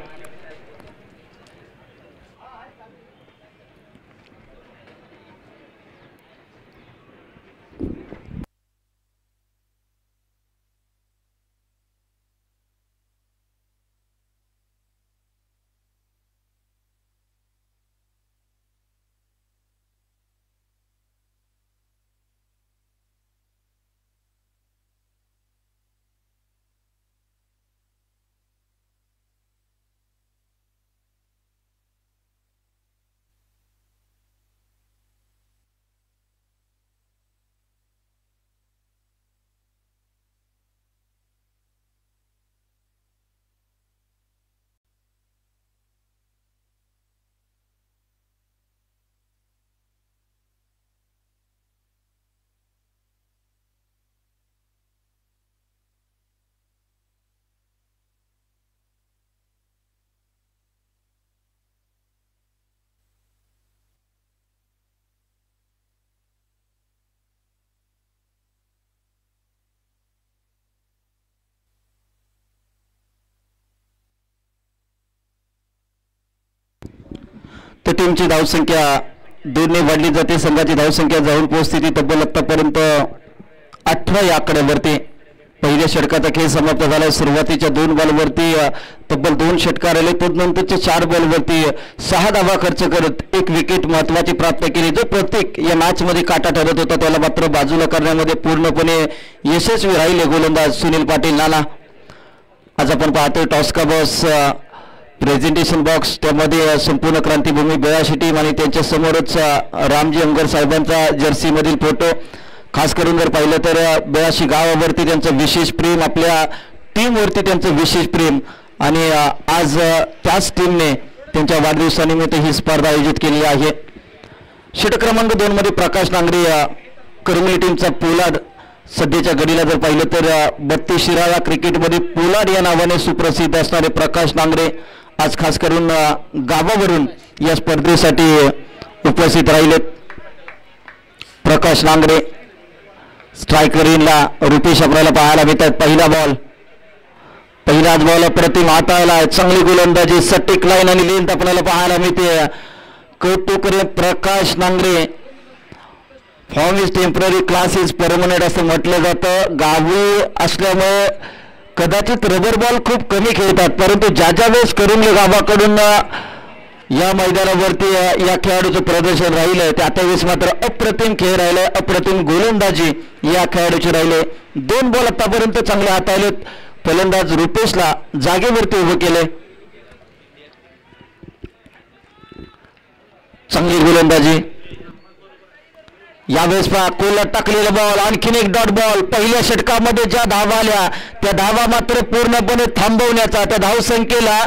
तर टीमची धावसंख्या 2 ने वाढली जाते. संघाची धावसंख्या जाऊन पोहोचते ती तब्बल आतापर्यंत 18 या आकड्यावरती. पहिल्या षटकाचा खेळ समाप्त झाला. सुरुवातीच्या 2 बॉलवरती तब्बल 2 षटकार आले. तदनंतरच्या 4 बॉलवरती 6 धावा खर्च करत एक विकेट महत्वाची प्राप्त केली. जो प्रत्येक या मॅचमध्ये काटा ठरत होता त्याला मात्र बाजूला करण्यामध्ये पूर्णपणे यशस्वी राहिले गोलंदाज सुनील पाटील नाना. आज आपण पाहतोय टॉस का बॉस प्रेझेंटेशन बॉक्स, त्यामध्ये संपूर्ण क्रांतीभूमी 82 टीम आणि त्यांच्या समोरच रामजी अमगर साहेबांचा जर्सीमधील फोटो. खास करून जर पाहिलं तर 82 गावावरती त्यांचं विशेष प्रेम, आपल्या टीमवरती त्यांचं विशेष प्रेम आणि आज त्याच टीमने त्यांच्या वाढदिवसानिमित्त ही स्पर्धा आयोजित केली आहे. षटक क्रमांक 2 मध्ये प्रकाश नांगरे करंगली टीमचा पोलाद. सध्याच्या घडीला जर पाहिलं तर 32 शिराळा क्रिकेटमध्ये पोलाद या नावाने सुप्रसिद्ध असणारे प्रकाश नांगरे आज खास करून गावावरून या स्पर्धेसाठी उपस्थित राहिलेत. प्रकाश नांगरे स्ट्रायकर इनला रुपेश आपल्याला पाहायला मिळतात. पहिलाच बॉल प्रतिम हाताळला. चांगली गोलंदाजी, सटीक लाईन आणि लेंथ आपल्याला पाहायला मिळते. कौतुक Prakash Nangare. Form is temporary, class is permanent असं म्हटलं जातं. गावी असल्यामुळे कदाचित रबर बॉल खूप कमी खेळतात, परंतु ज्या वेळेस करुंगले गावाकडून या मैदानावरती या खेळाडूचं प्रदर्शन राहिलं त्या वेळेस मात्र अप्रतिम खेळ राहिले, अप्रतिम गोलंदाजी या खेळाडूचे राहिले. 2 बॉल आतापर्यंत चांगले हाताळलेत. फलंदाज रुपेशला जागेवरती उभं केले. चांगली गोलंदाजी. यावेळेस पहा कोलत टाकलेला बॉल, आणखीन एक डॉट बॉल. पहिल्या षटकामध्ये ज्या धावा आल्या त्या धावा मात्र पूर्णपणे थांबवण्याचा, त्या धावसंख्येला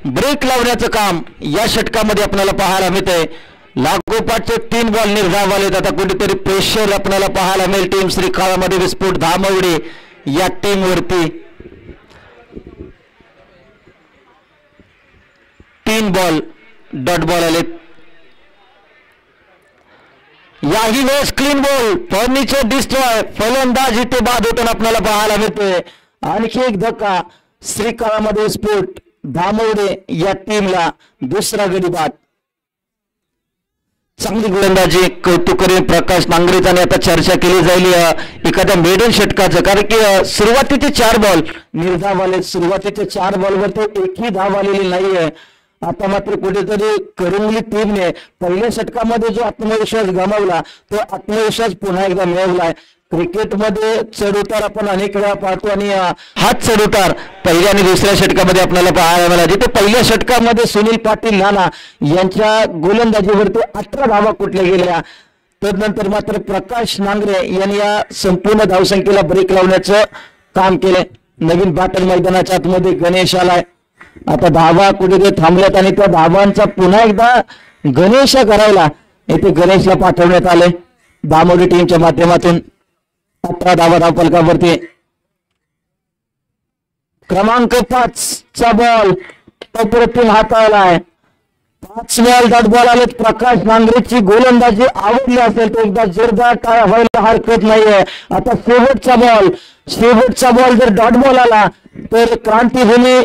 ब्रेक लावण्याचं काम या षटकामध्ये आपल्याला पाहायला मिळतंय. लागोपाठचे 3 बॉल निर्धाव आलेत. आता कुठेतरी प्रेशर आपल्याला पाहायला मिळेल टीम श्रीकाळामध्ये विस्फोट धामवडे या टीमवरती. 3 बॉल डॉट बॉल आलेत. याही वेळेस क्लीन बॉल, फर्निचर डिस्ट्रॉय. फलंदाज इथे बाद होताना आपल्याला पाहायला मिळतोय. आणखी एक धक्का, श्रीकाळामध्ये स्फोट धामवडे या टीमला दुसरा गडी बाद. चांगली गोलंदाजी, कौतुक करेन प्रकाश नांगरेचा. आणि आता चर्चा केली जाईल एखाद्या मेडन षटकाचं, कारण की सुरुवातीचे 4 बॉल निर्धाव आले. सुरुवातीच्या 4 बॉलवर तर एकही धाव आलेली नाहीये. आता मात्र कुठेतरी करुंगली टीमने पहिल्या षटकामध्ये जो आत्मविश्वास गमावला तो आत्मविश्वास पुन्हा एकदा मिळवलाय. क्रिकेटमध्ये चढउतार आपण अनेक वेळा पाहतो आणि हाच चढउतार पहिल्या आणि दुसऱ्या षटकामध्ये आपल्याला पाहायला मिळाला. जिथे पहिल्या षटकामध्ये सुनील पाटील नाना यांच्या गोलंदाजीवरती 18 धावा कुठल्या गेल्या. तदनंतर मात्र प्रकाश नांगरे यांनी या संपूर्ण धावसंख्येला ब्रेक लावण्याचं काम केलंय. नवीन बाटल मैदानाच्या आतमध्ये गणेश आलाय. आता धावा कुठेतरी थांबल्यात आणि त्या धावांचा पुन्हा एकदा गणेश करायला येथे गणेशला पाठवण्यात आले धामोडी टीमच्या माध्यमातून. 18 धावा धावफलकावरती. क्रमांक 5 चा बॉल अप्रतिम हाताळलाय. 5 बॉल डॉट बॉल आलेत. प्रकाश नांगरेची गोलंदाजी आवडली असेल तर एकदा जोरदार टाळ्या व्हायला हरकत नाहीये. आता शेवटचा बॉल जर डॉट बॉल आला तर क्रांतीभूमी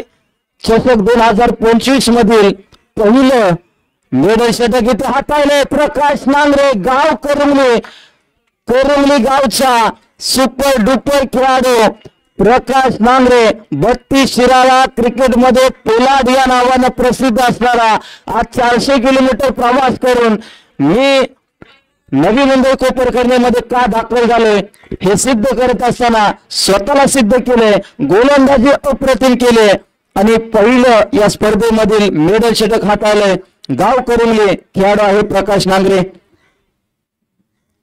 चषक 2025 मधील पहिलं मेडल षटक इथे हाताळले प्रकाश नांगरे. गाव करुंगली गावचा सुपर डुपर खेळाडू प्रकाश नांगरे. 32 शिराळा क्रिकेटमध्ये पोलाद या नावानं प्रसिद्ध असणारा आज 400 किलोमीटर प्रवास करून मी नवी मुंबई कोपरखरणेमध्ये का दाखल झालोय हे सिद्ध करत असताना स्वतःला सिद्ध केले. गोलंदाजी अप्रतिम केले आणि पहिलं या स्पर्धेमधील मेडल षटक हाताळलंय. गाव करुंगली खेळाडू आहे प्रकाश नांगरे.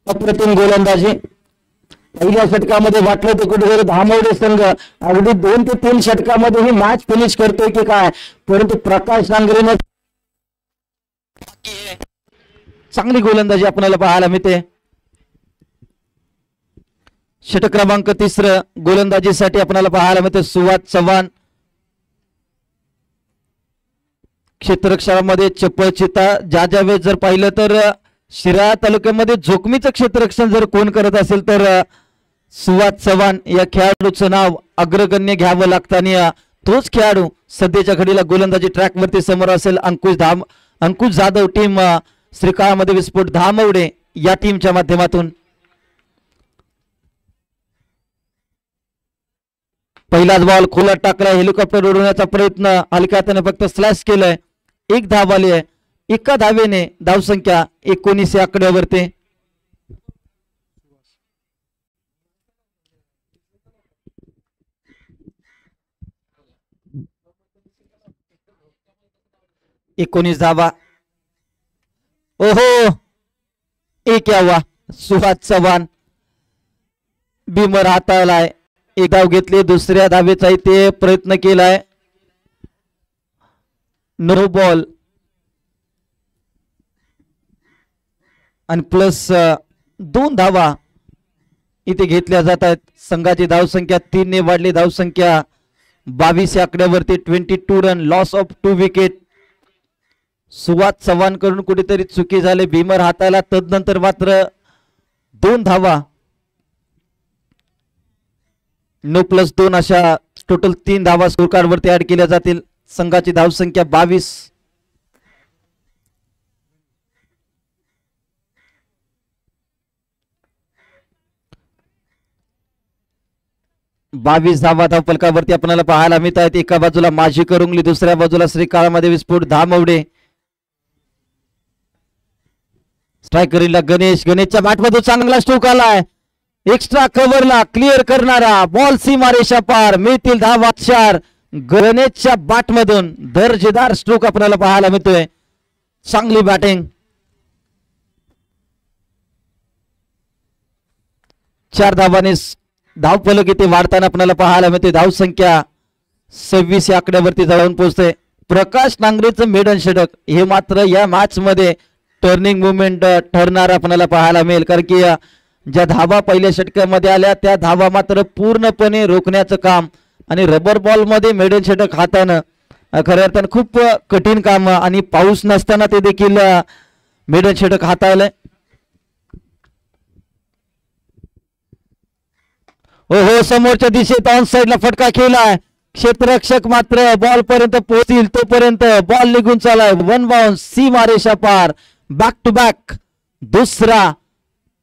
अप्रतिम गोलंदाजी. पहिल्या षटकामध्ये वाटलं तर कुठेतरी धामवडे संघ अगदी 2 ते 3 षटकामध्ये ही मॅच फिनिश करतोय की काय, परंतु प्रकाश नांगरेने चांगली गोलंदाजी आपल्याला पाहायला मिळते. षटक क्रमांक 3 गोलंदाजीसाठी आपल्याला पाहायला मिळते सुवाद चव्हाण. क्षेत्ररक्षणामध्ये चपळचिता ज्या वेळेस जर पाहिलं तर शिराळा तालुक्यामध्ये जोखमीचं क्षेत्ररक्षण जर कोण करत असेल तर सुवाद चव्हाण या खेळाडूचं नाव अग्रगण्य घ्यावं लागतं. आणि तोच खेळाडू सध्याच्या घडीला गोलंदाजी ट्रॅकवरती समोर असेल. अंकुश जाधव टीम श्रीकाळामध्ये विस्फोट धामवडे या टीमच्या माध्यमातून. पहिलाच बॉल खोलात टाकलाय. हेलिकॉप्टर उडवण्याचा प्रयत्न हलक्या हाताने फक्त स्लॅश केलाय. 1 धाव आली आहे. एका धावेने धावसंख्या 19 या आकड्यावरती. एकोणीस धावा. ओहो, 1 यावा. सुहास चव्हाण बिमर हाताळलाय. 1 धाव घेतली. दुसऱ्या धावेचा इथे प्रयत्न केलाय. नो बॉल आणि प्लस 2 धावा इथे घेतल्या जात आहेत. संघाची धावसंख्या 3 ने वाढली. धावसंख्या 22 या आकड्यावरती 22 रन, लॉस ऑफ 2 विकेट. सुवाद चव्हाण कडून कुठेतरी चुकी झाली, भीमर हाताला. तदनंतर मात्र 2 धावा, 9+2 अशा टोटल 3 धावा स्कोर कार्ड वरती ऍड केल्या जातील. संघाची धावसंख्या 22. धावा धावफलकावरती आपल्याला पाहायला मिळत आहेत. एका बाजूला माझी करंगली, दुसऱ्या बाजूला श्री काळामध्ये विस्फोट धामवडे. स्ट्रायकरीला गणेश, गणेशच्या बॅटमधून चांगला स्ट्रोक आलाय. एक्स्ट्रा कव्हरला क्लिअर करणारा बॉल सीमारेषा पार, मिळतील धावा 4. गणेशच्या बॅटमधून दर्जेदार स्ट्रोक आपल्याला पाहायला मिळतोय. चांगली बॅटिंग. 4 धावाने धावफलक इथे वाढताना आपल्याला पाहायला मिळते. धावसंख्या 26 या आकड्यावरती जाऊन पोहोचते. प्रकाश नांगरेचं मेडन षटक हे मात्र या मॅच मध्ये टर्निंग मुवमेंट ठरणार आपल्याला पाहायला मिळेल, कारण की ज्या धावा पहिल्या षटकामध्ये आल्या त्या धावा मात्र पूर्णपणे रोखण्याचं काम आणि रबर बॉल मध्ये मेडन षटक हातानं खऱ्या अर्थानं खूप कठीण काम, आणि पाऊस नसताना ते देखील मेडन षटक हाताळलंय. हो, समोरच्या दिशेत ऑन साइडला फटका खेळलाय. क्षेत्ररक्षक मात्र बॉल पर्यंत पोहोचतील तोपर्यंत बॉल निघून चालाय. 1 बाउन्स, सीमारेषा पार. बॅक टू बॅक दुसरा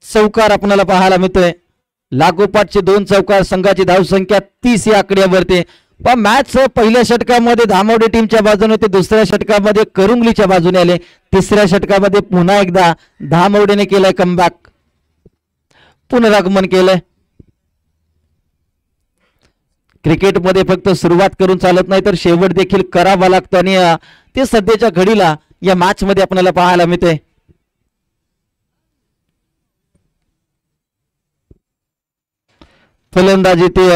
चौकार आपल्याला पाहायला मिळतोय. लागोपाठचे 2 चौकार. संघाची धावसंख्या 30 या आकड्यावरती. पण मॅच पहिल्या षटकामध्ये धामवडे टीमच्या बाजूने होते, दुसऱ्या षटकामध्ये करुंगलीच्या बाजूने आले, तिसऱ्या षटकामध्ये पुन्हा एकदा धामवडेने केलाय कमबॅक, पुनरागमन केलंय. क्रिकेटमध्ये फक्त सुरुवात करून चालत नाही तर शेवट देखील करावा लागतो, आणि ते सध्याच्या घडीला या मॅच मध्ये आपल्याला पाहायला मिळते. फलंदाजी ते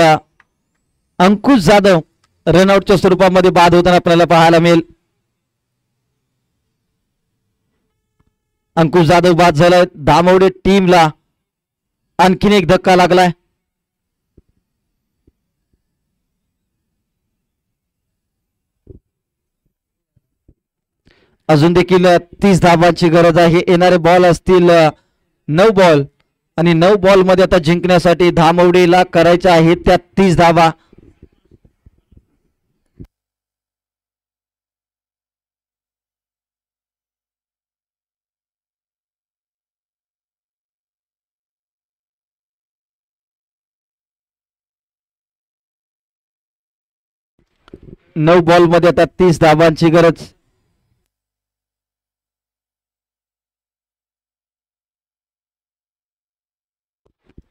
अंकुश जाधव रनआउटच्या स्वरूपामध्ये बाद होताना आपल्याला पाहायला मिळेल. अंकुश जाधव बाद झालाय. धामवडे टीमला आणखीन एक धक्का लागलाय. अजून देखील 30 धावांची गरज आहे. येणारे बॉल असतील 9 बॉल, आणि 9 बॉल मध्ये आता जिंकण्यासाठी धामवडेला करायच्या आहेत त्या 30 धावा. नऊ बॉल मध्ये आता 30 धावांची गरज.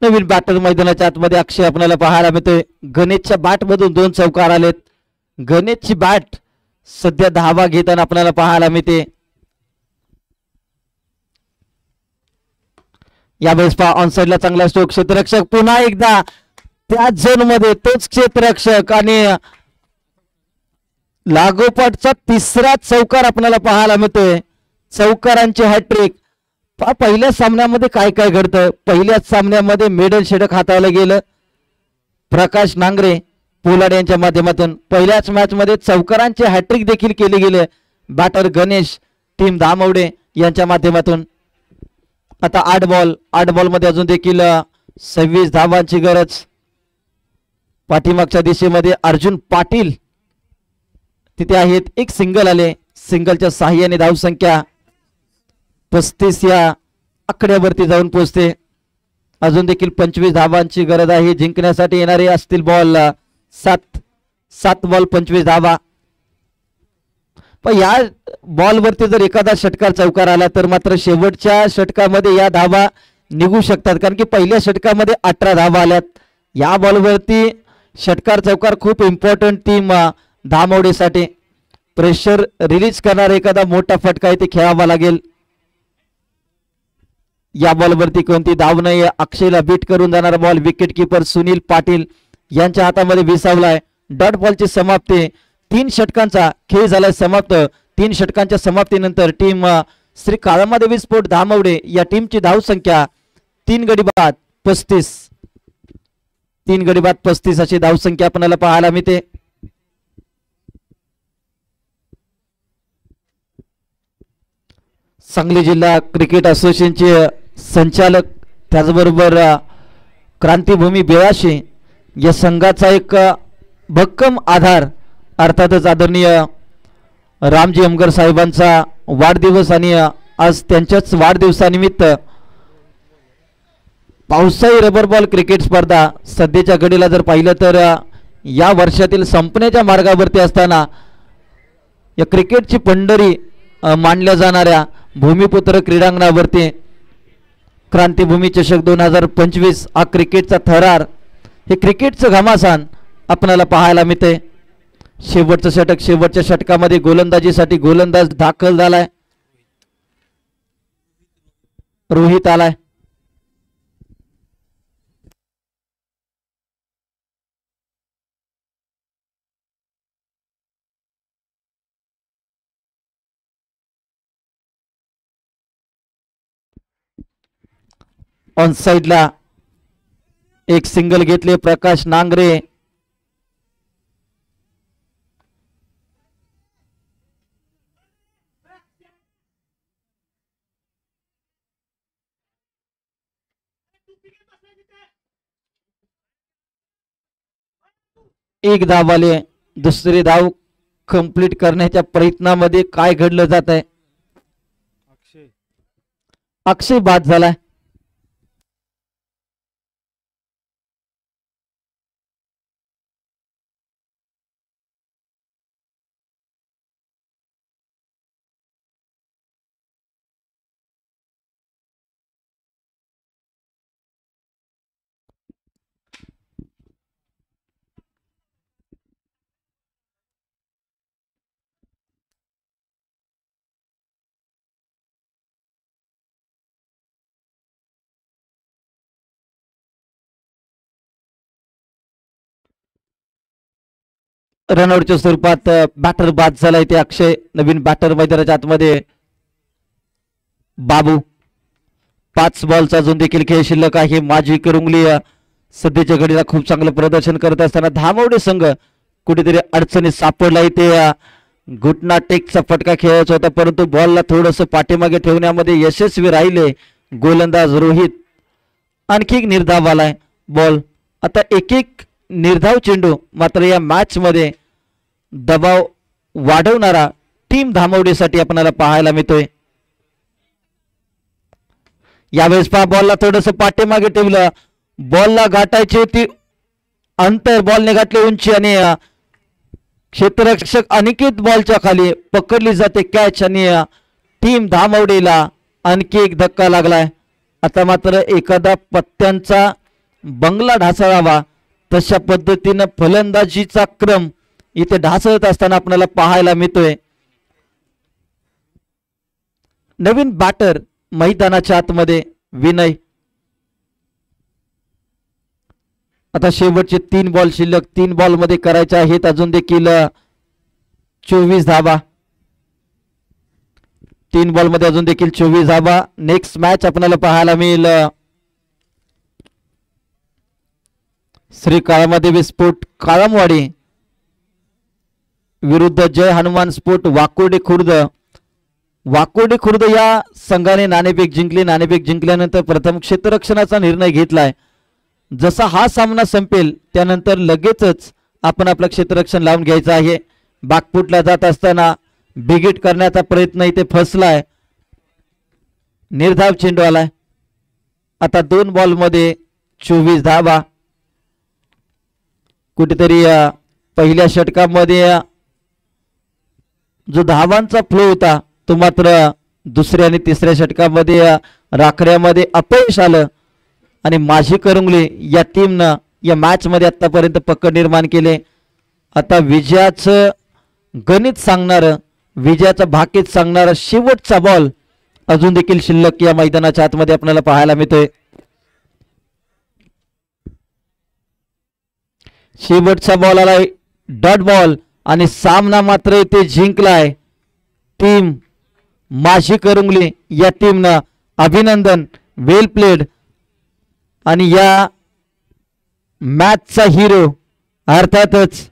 नवीन बॅटर मैदानाच्या आतमध्ये अक्षय आपल्याला पाहायला मिळतोय. गणेशच्या बॅट मधून 2 चौकार आलेत. गणेशची बॅट सध्या धावा घेताना आपल्याला पाहायला मिळते. यावेळेस पहा ऑन साइडला चांगला स्ट्रोक. क्षेत्ररक्षक पुन्हा एकदा त्याच झोन मध्ये, तोच क्षेत्ररक्षक, आणि लागोपाठचा 3रा चौकार आपल्याला पाहायला मिळतोय. चौकारांची हॅट्रिक. पहिल्या सामन्यामध्ये काय काय घडतं. पहिल्याच सामन्यामध्ये मेडल षटक हाताळलं गेलं प्रकाश नांगरे पोलाड यांच्या माध्यमातून. पहिल्याच मॅच मध्ये चौकारांचे हॅट्रिक देखील केले गेले बॅटर गणेश टीम धामवडे यांच्या माध्यमातून. आता 8 बॉल मध्ये अजून देखील 26 धावांची गरज. पाठीमागच्या दिशेमध्ये अर्जुन पाटील तिथे आहेत. एक सिंगल आले. सिंगलच्या साहाय्याने धावसंख्या 35 या आकड्यावरती जाऊन पोहोचते. अजून देखील 25 धावांची गरज आहे जिंकण्यासाठी. येणारे असतील बॉल 7 बॉल 25 धावा. पण या बॉलवरती जर एखादा षटकार चौकार आला तर मात्र शेवटच्या षटकामध्ये या धावा निघू शकतात, कारण की पहिल्या षटकामध्ये 18 धावा आल्यात. या बॉलवरती षटकार चौकार खूप इम्पॉर्टंट टीम धामवडेसाठी. प्रेशर रिलीज करणारा एखादा मोठा फटका इथे खेळावा लागेल. या बॉलवरती कोणती धाव नाही. अक्षयला बीट करून जाणारा ball wicket keeper Sunil Patil यांच्या हातामध्ये विसावलाय. डॉट बॉलची समाप्ती. 3 षटकांचा खेळ झालाय समाप्त. 3 षटकांच्या समाप्तीनंतर टीम श्री काळामादेवी स्पोर्ट धामवडे या टीमची धावसंख्या 3 गडी बाद 35 अशी धावसंख्या आपल्याला पाहायला मिळते. सांगली जिल्हा क्रिकेट असोसिएशनचे संचालक त्याचबरोबर क्रांतिभूमी 82 या संघाचा एक भक्कम आधार अर्थातच आदरणीय रामजी अमगर साहेबांचा वाढदिवस आणि आज त्यांच्याच वाढदिवसानिमित्त पावसाळी रबर बॉल क्रिकेट स्पर्धा सध्याच्या घडीला जर पाहिलं तर या वर्षातील संपण्याच्या मार्गावरती असताना या क्रिकेटची पंढरी मानल्या जाणाऱ्या भूमिपुत्र क्रीडांगणावरती क्रांतिभूमी चषक 2025 हा क्रिकेटचा थरार, हे क्रिकेटचं घमासान आपल्याला पाहायला मिळते. शेवटचं षटक, शेवटच्या षटकामध्ये गोलंदाजीसाठी गोलंदाज दाखल झालाय, रोहित आलाय. ऑन साइडला एक सिंगल घेतले प्रकाश नांगरे. एक धाव आले, दुसरी धाव कंप्लीट करण्याच्या प्रयत्नामध्ये काय घडलं जात आहे. अक्षय बाद झालाय. रनआउटच्या स्वरूपात बॅटर बाद झालाय ते अक्षय. नवीन बॅटर मैदानाच्या आतमध्ये बाबू. 5 बॉलचा अजून देखील खेळ शिल्लक आहे. माजी करंगली सध्याच्या घडीला खूप चांगलं प्रदर्शन करत असताना धामवडे संघ कुठेतरी अडचणीत सापडला. इथे घुटना टेकचा फटका खेळायचा होता, परंतु बॉलला थोडंसं पाठीमागे ठेवण्यामध्ये यशस्वी राहिले गोलंदाज रोहित. आणखी एक निर्धाव आलाय. बॉल आता एक निर्धाव चेंडू, मात्र या मॅच मध्ये दबाव वाढवणारा टीम धामवडीसाठी आपल्याला पाहायला मिळतोय. यावेळेस पहा बॉलला थोडंसं पाठीमागे ठेवलं, बॉलला गाठायची होती अंतर, बॉलने गाठले उंची आणि क्षेत्ररक्षक अनिकेत बॉलच्या खाली पकडली जाते कॅच आणि टीम धामवडीला आणखी एक धक्का लागलाय. आता मात्र एखादा पत्त्यांचा बंगला ढासळावा तशा पद्धतीनं फलंदाजीचा क्रम इथे ढासळत असताना आपल्याला पाहायला मिळतोय. नवीन बॅटर मैदानाच्या आतमध्ये विनय. आता शेवटचे 3 बॉल शिल्लक, 3 बॉल मध्ये करायचे आहेत अजून देखील 24 धावा. 3 बॉल मध्ये अजून देखील 24 धावा. नेक्स्ट मॅच आपल्याला पाहायला मिळेल श्री काळमादेवी स्पोर्ट काळमवाडी विरुद्ध जय हनुमान स्पोर्ट वाकोडे खुर्द. वाकोडे खुर्द या संघाने नाणेफेक जिंकली. नाणेफेक जिंकल्यानंतर प्रथम क्षेत्ररक्षणाचा निर्णय घेतलाय. जसा हा सामना संपेल त्यानंतर लगेचच आपण आपलं क्षेत्ररक्षण लावून घ्यायचं आहे. बॅकफुटला जात असताना बिगिट करण्याचा प्रयत्न इथे फसलाय. निर्धाव चेंडू आलाय. आता 2 बॉल मध्ये 24 धावा. कुठेतरी पहिल्या षटकामध्ये जो धावांचा फ्लो होता तो मात्र दुसऱ्या आणि तिसऱ्या षटकामध्ये राखड्यामध्ये अपयश आलं आणि माझी करंगली या टीमनं या मॅच मध्ये आतापर्यंत पकड निर्माण केले. आता विजयाचं गणित सांगणारं, विजयाचा भाकीत सांगणारा शेवटचा बॉल अजून देखील शिल्लक या मैदानाच्या आतमध्ये आपल्याला पाहायला मिळतोय. शेवटचा बॉल आलाय, डॉट बॉल आणि सामना मात्र इथे जिंकलाय टीम माझी करंगली या टीमनं. अभिनंदन, वेल प्लेड. आणि या मॅचचा हिरो अर्थातच